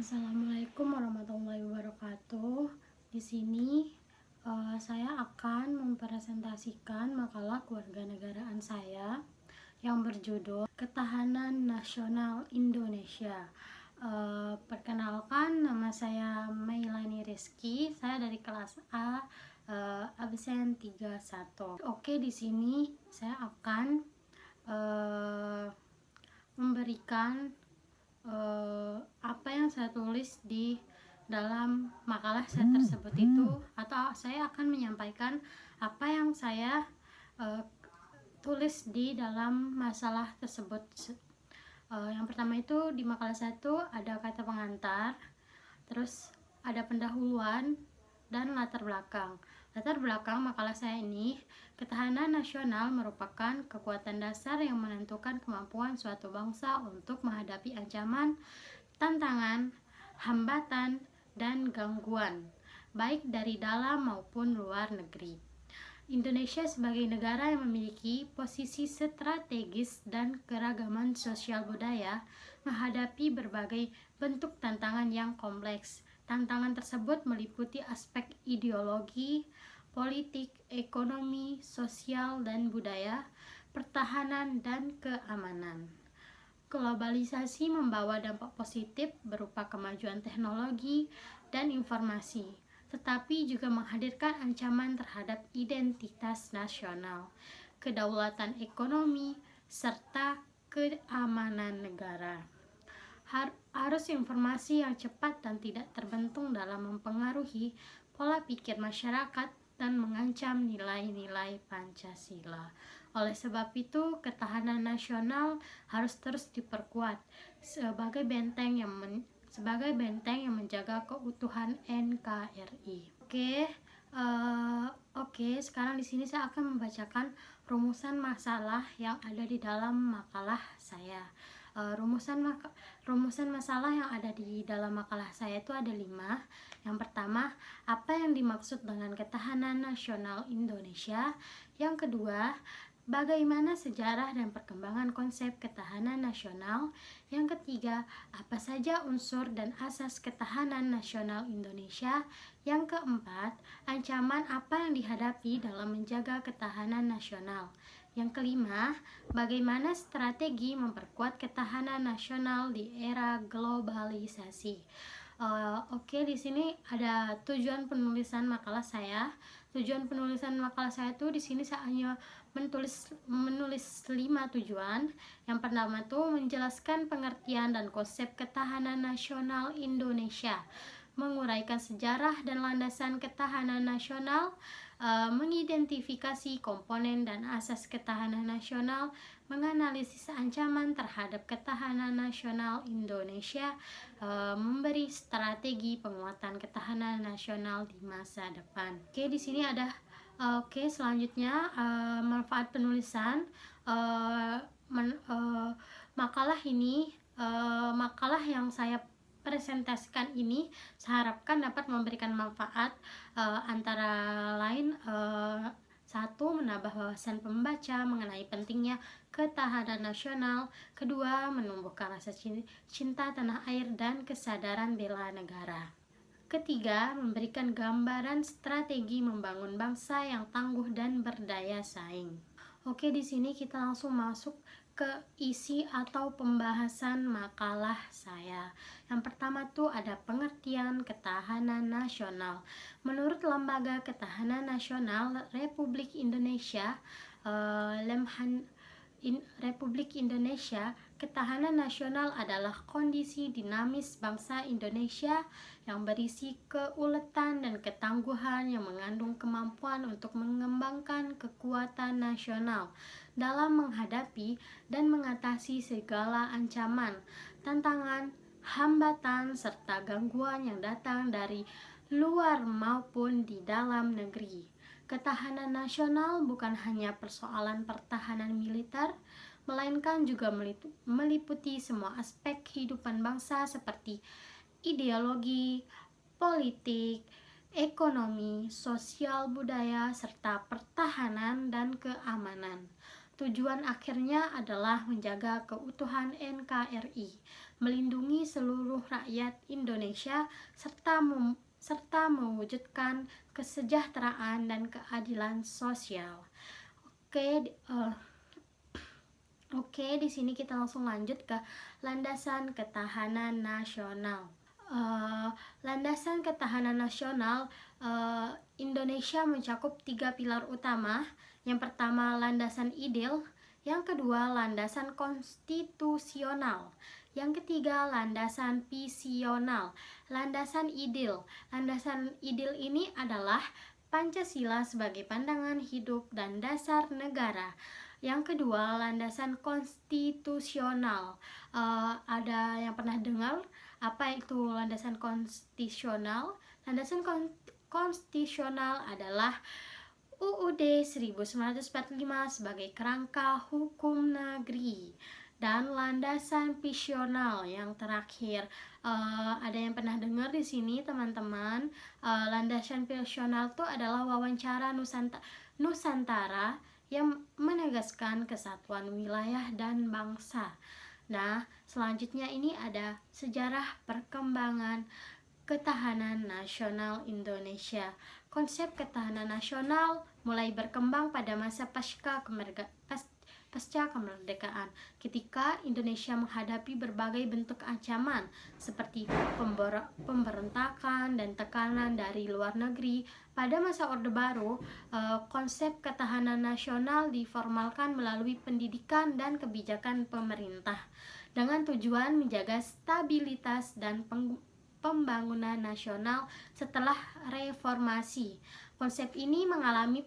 Assalamualaikum warahmatullahi wabarakatuh. Di sini saya akan mempresentasikan makalah kewarganegaraan saya yang berjudul Ketahanan Nasional Indonesia. Perkenalkan, nama saya Mailani Rizky. Saya dari kelas A, absen 31. Oke, di sini saya akan memberikan apa yang saya tulis di dalam makalah saya tersebut itu, atau saya akan menyampaikan apa yang saya tulis di dalam masalah tersebut. Yang pertama itu di makalah satu ada kata pengantar, terus ada pendahuluan dan latar belakang. Latar belakang makalah saya ini, ketahanan nasional merupakan kekuatan dasar yang menentukan kemampuan suatu bangsa untuk menghadapi ancaman, tantangan, hambatan, dan gangguan, baik dari dalam maupun luar negeri. Indonesia sebagai negara yang memiliki posisi strategis dan keragaman sosial budaya menghadapi berbagai bentuk tantangan yang kompleks. Tantangan tersebut meliputi aspek ideologi, politik, ekonomi, sosial, dan budaya, pertahanan, dan keamanan. Globalisasi membawa dampak positif berupa kemajuan teknologi dan informasi, tetapi juga menghadirkan ancaman terhadap identitas nasional, kedaulatan ekonomi, serta keamanan negara. Arus informasi yang cepat dan tidak terbentung dalam mempengaruhi pola pikir masyarakat dan mengancam nilai-nilai Pancasila. Oleh sebab itu, ketahanan nasional harus terus diperkuat sebagai benteng yang menjaga keutuhan NKRI. Oke, sekarang di sini saya akan membacakan rumusan masalah yang ada di dalam makalah saya. Rumusan masalah yang ada di dalam makalah saya itu ada 5. Yang pertama, apa yang dimaksud dengan ketahanan nasional Indonesia? Yang kedua, bagaimana sejarah dan perkembangan konsep ketahanan nasional? Yang ketiga, apa saja unsur dan asas ketahanan nasional Indonesia? Yang keempat, ancaman apa yang dihadapi dalam menjaga ketahanan nasional? Yang kelima, bagaimana strategi memperkuat ketahanan nasional di era globalisasi? Di sini ada tujuan penulisan makalah saya. Tujuan penulisan makalah saya itu di sini saya hanya menulis 5 tujuan. Yang pertama itu menjelaskan pengertian dan konsep ketahanan nasional Indonesia, menguraikan sejarah dan landasan ketahanan nasional, mengidentifikasi komponen dan asas ketahanan nasional, menganalisis ancaman terhadap ketahanan nasional Indonesia, memberi strategi penguatan ketahanan nasional di masa depan. Di sini ada selanjutnya manfaat penulisan. Makalah yang saya presentasikan ini saya harapkan dapat memberikan manfaat, antara lain 1. Menambah wawasan pembaca mengenai pentingnya ketahanan nasional. 2. Menumbuhkan rasa cinta tanah air dan kesadaran bela negara. 3. Memberikan gambaran strategi membangun bangsa yang tangguh dan berdaya saing. Di sini kita langsung masuk ke isi atau pembahasan makalah saya. Yang pertama tuh ada pengertian ketahanan nasional. Menurut Lembaga Ketahanan Nasional Republik Indonesia, Republik Indonesia, ketahanan nasional adalah kondisi dinamis bangsa Indonesia yang berisi keuletan dan ketangguhan yang mengandung kemampuan untuk mengembangkan kekuatan nasional dalam menghadapi dan mengatasi segala ancaman, tantangan, hambatan, serta gangguan yang datang dari luar maupun di dalam negeri. Ketahanan nasional bukan hanya persoalan pertahanan militer, melainkan juga meliputi semua aspek kehidupan bangsa seperti ideologi, politik, ekonomi, sosial budaya, serta pertahanan dan keamanan. tujuan akhirnya adalah menjaga keutuhan NKRI, melindungi seluruh rakyat Indonesia, serta mewujudkan kesejahteraan dan keadilan sosial. Oke, di sini kita langsung lanjut ke landasan ketahanan nasional. Landasan ketahanan nasional Indonesia mencakup 3 pilar utama. Yang pertama, landasan ideal. Yang kedua, landasan konstitusional. Yang ketiga, landasan visional. Landasan ideal. Landasan ideal ini adalah Pancasila sebagai pandangan hidup dan dasar negara. Yang kedua, landasan konstitusional. Ada yang pernah dengar apa itu landasan konstitusional? Landasan konstitusional adalah UUD 1945 sebagai kerangka hukum negeri. Dan landasan visional yang terakhir, ada yang pernah dengar di sini teman-teman? Landasan visional itu adalah wawancara Nusantara yang menegaskan kesatuan wilayah dan bangsa. Nah, selanjutnya ini ada sejarah perkembangan ketahanan nasional Indonesia. Konsep ketahanan nasional mulai berkembang pada masa pasca kemerdekaan, ketika Indonesia menghadapi berbagai bentuk ancaman seperti pemberontakan dan tekanan dari luar negeri. Pada masa Orde Baru, konsep ketahanan nasional diformalkan melalui pendidikan dan kebijakan pemerintah dengan tujuan menjaga stabilitas dan pembangunan nasional setelah reformasi. Konsep ini mengalami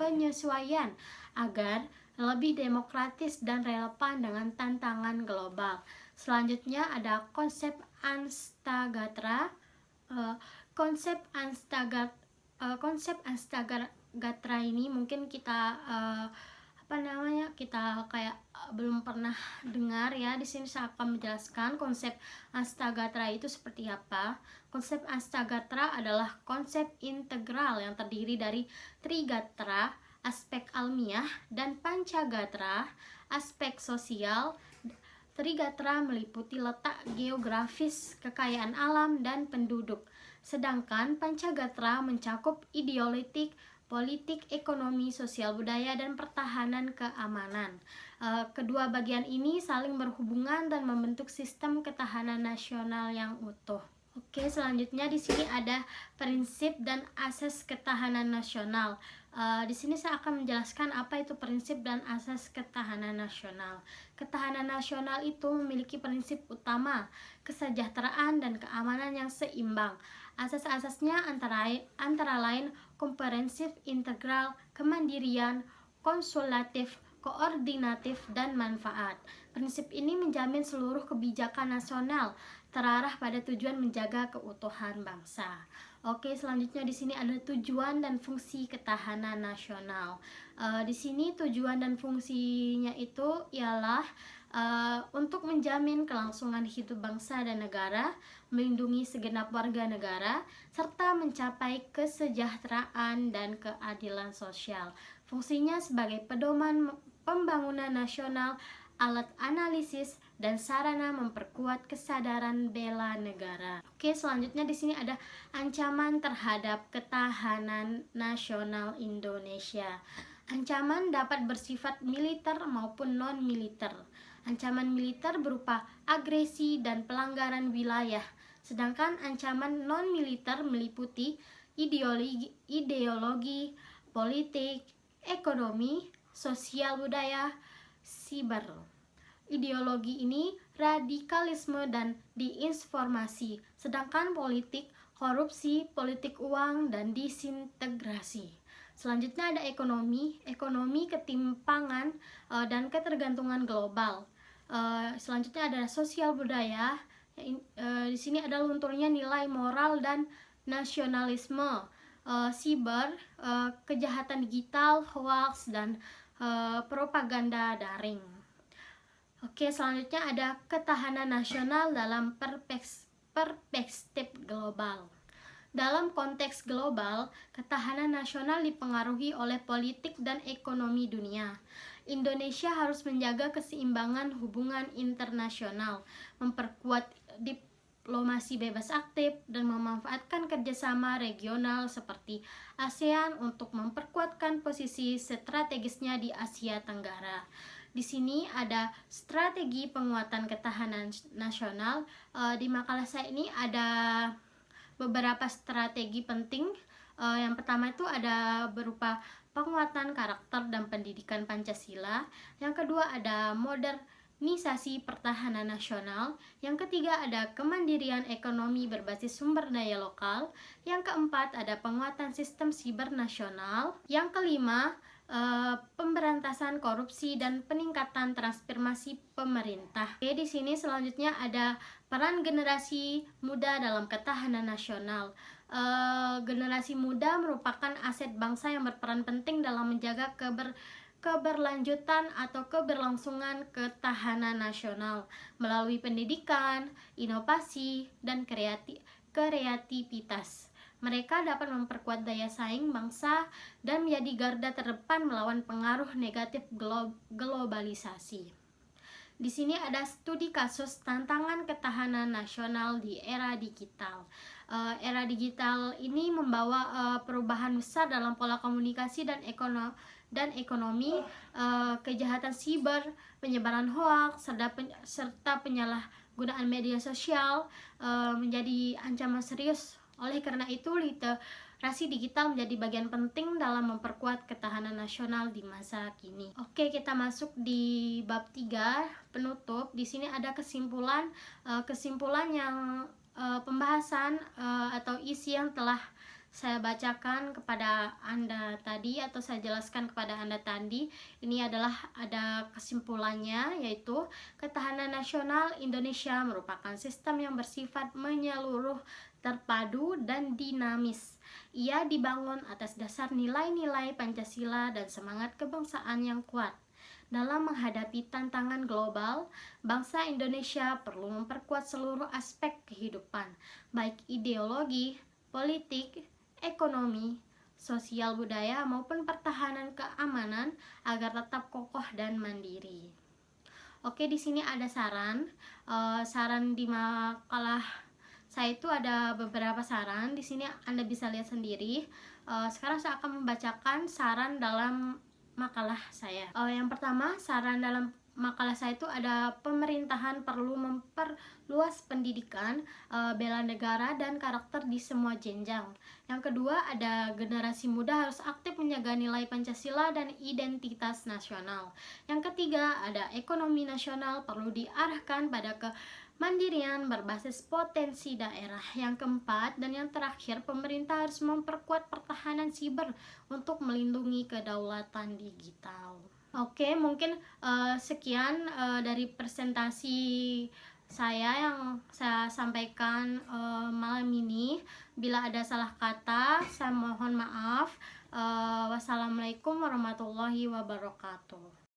penyesuaian agar lebih demokratis dan relevan dengan tantangan global. Selanjutnya ada konsep Anstagatra. Konsep Anstagatra ini mungkin kita kita kayak belum pernah dengar ya. Di sini saya akan menjelaskan konsep Anstagatra itu seperti apa. Konsep Anstagatra adalah konsep integral yang terdiri dari Trigatra, aspek almiah, dan Pancagatra, aspek sosial. Trigatra meliputi letak geografis, kekayaan alam, dan penduduk. Sedangkan Pancagatra mencakup ideologi, politik, ekonomi, sosial budaya, dan pertahanan keamanan. Kedua bagian ini saling berhubungan dan membentuk sistem ketahanan nasional yang utuh. Oke, selanjutnya di sini ada prinsip dan asas ketahanan nasional. Di sini saya akan menjelaskan apa itu prinsip dan asas ketahanan nasional. Ketahanan nasional itu memiliki prinsip utama, kesejahteraan dan keamanan yang seimbang. Asas-asasnya antara lain komprehensif, integral, kemandirian, konsulatif, koordinatif, dan manfaat. Prinsip ini menjamin seluruh kebijakan nasional terarah pada tujuan menjaga keutuhan bangsa. Oke, selanjutnya di sini ada tujuan dan fungsi ketahanan nasional. Di sini tujuan dan fungsinya itu ialah untuk menjamin kelangsungan hidup bangsa dan negara, melindungi segenap warga negara, serta mencapai kesejahteraan dan keadilan sosial. Fungsinya sebagai pedoman pembangunan nasional, alat analisis, dan sarana memperkuat kesadaran bela negara. Oke, selanjutnya di sini ada ancaman terhadap ketahanan nasional Indonesia. Ancaman dapat bersifat militer maupun non-militer. Ancaman militer berupa agresi dan pelanggaran wilayah, sedangkan ancaman non-militer meliputi ideologi, politik, ekonomi, sosial budaya, siber. Ideologi ini radikalisme dan disinformasi, sedangkan politik, korupsi, politik uang, dan disintegrasi. Selanjutnya ada ekonomi ketimpangan dan ketergantungan global. Selanjutnya ada sosial budaya. Di sini ada lunturnya nilai moral dan nasionalisme. Siber, kejahatan digital, hoax, dan propaganda daring. Oke, selanjutnya ada ketahanan nasional dalam perspektif global. Dalam konteks global, ketahanan nasional dipengaruhi oleh politik dan ekonomi dunia. Indonesia harus menjaga keseimbangan hubungan internasional, memperkuat diplomasi bebas aktif, dan memanfaatkan kerjasama regional seperti ASEAN untuk memperkuatkan posisi strategisnya di Asia Tenggara. Di sini ada strategi penguatan ketahanan nasional. Di makalah saya ini ada beberapa strategi penting. Yang pertama itu ada berupa penguatan karakter dan pendidikan Pancasila. Yang kedua ada modernisasi pertahanan nasional. Yang ketiga ada kemandirian ekonomi berbasis sumber daya lokal. Yang keempat ada penguatan sistem siber nasional. Yang kelima pemberantasan korupsi dan peningkatan transformasi pemerintah. Oke, di sini selanjutnya ada peran generasi muda dalam ketahanan nasional. Generasi muda merupakan aset bangsa yang berperan penting dalam menjaga keberlanjutan atau keberlangsungan ketahanan nasional melalui pendidikan, inovasi, dan kreativitas. Mereka dapat memperkuat daya saing bangsa dan menjadi garda terdepan melawan pengaruh negatif globalisasi. Di sini ada studi kasus tantangan ketahanan nasional di era digital. Era digital ini membawa perubahan besar dalam pola komunikasi dan ekonomi, kejahatan siber, penyebaran hoaks, serta penyalahgunaan media sosial menjadi ancaman serius. Oleh karena itu, literasi digital menjadi bagian penting dalam memperkuat ketahanan nasional di masa kini. Oke, kita masuk di bab 3, penutup. Di sini ada kesimpulan yang pembahasan atau isi yang telah saya bacakan kepada Anda tadi atau saya jelaskan kepada Anda tadi. Ini adalah ada kesimpulannya, yaitu ketahanan nasional Indonesia merupakan sistem yang bersifat menyeluruh, terpadu, dan dinamis. Ia dibangun atas dasar nilai-nilai Pancasila dan semangat kebangsaan yang kuat. Dalam menghadapi tantangan global, bangsa Indonesia perlu memperkuat seluruh aspek kehidupan, baik ideologi, politik, ekonomi, sosial budaya, maupun pertahanan keamanan agar tetap kokoh dan mandiri. Oke, di sini ada saran di makalah saya itu ada beberapa saran. Di sini Anda bisa lihat sendiri. Sekarang saya akan membacakan saran dalam makalah saya. Yang pertama, saran dalam makalah saya itu ada pemerintahan perlu memperluas pendidikan, bela negara, dan karakter di semua jenjang. Yang kedua, ada generasi muda harus aktif menjaga nilai Pancasila dan identitas nasional. Yang ketiga, ada ekonomi nasional perlu diarahkan pada mandirian berbasis potensi daerah. Yang keempat dan yang terakhir, pemerintah harus memperkuat pertahanan siber untuk melindungi kedaulatan digital. Oke, mungkin sekian dari presentasi saya yang saya sampaikan malam ini. Bila ada salah kata, saya mohon maaf. Wassalamualaikum warahmatullahi wabarakatuh.